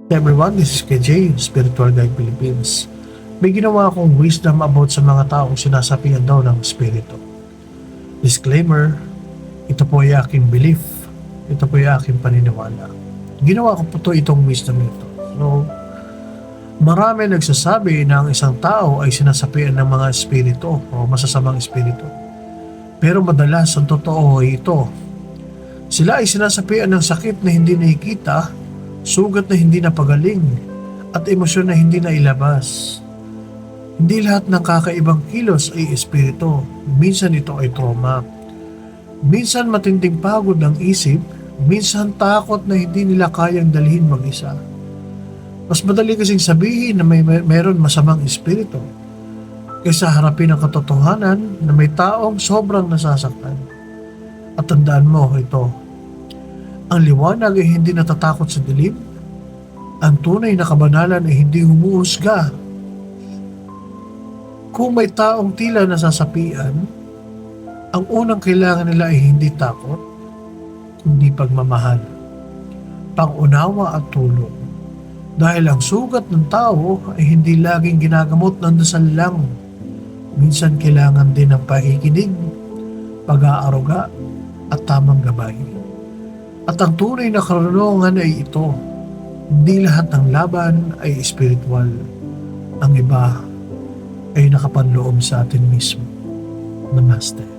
Hey everyone, this is KJ, Spiritual Guide Philippines. May ginawa akong wisdom about sa mga taong sinasapian daw ng Espiritu. Disclaimer, ito po ay aking belief. Ito po ay aking paniniwala. Ginawa ko po itong wisdom ito. So, marami nagsasabi na ang isang tao ay sinasapian ng mga espiritu o masasamang espiritu. Pero madalas ang totoo ay ito. Sila ay sinasapian ng sakit na hindi nakikita, sugat na hindi napagaling, at emosyon na hindi nailabas. Hindi lahat ng kakaibang kilos ay espiritu. Minsan ito ay trauma. Minsan matinding pagod ng isip, minsan takot na hindi nila kayang dalhin mag-isa. Mas madali kasing sabihin na meron masamang espiritu kaysa harapin ang katotohanan na may taong sobrang nasasaktan. At tandaan mo ito, ang liwanag ay hindi natatakot sa dilim. Ang tunay na kabanalan ay hindi humuhusga. Kung may taong tila nasasapian, ang unang kailangan nila ay hindi takot, kundi pagmamahal, pangunawa at tulong. Dahil ang sugat ng tao ay hindi laging ginagamot ng dasal lang. Minsan kailangan din ng pakikinig, pag-aaruga at tamang gabay. At ang tunay na karunungan ay ito. Hindi lahat ng laban ay espiritual. Ang iba ay nakapanloob sa atin mismo. Namaste.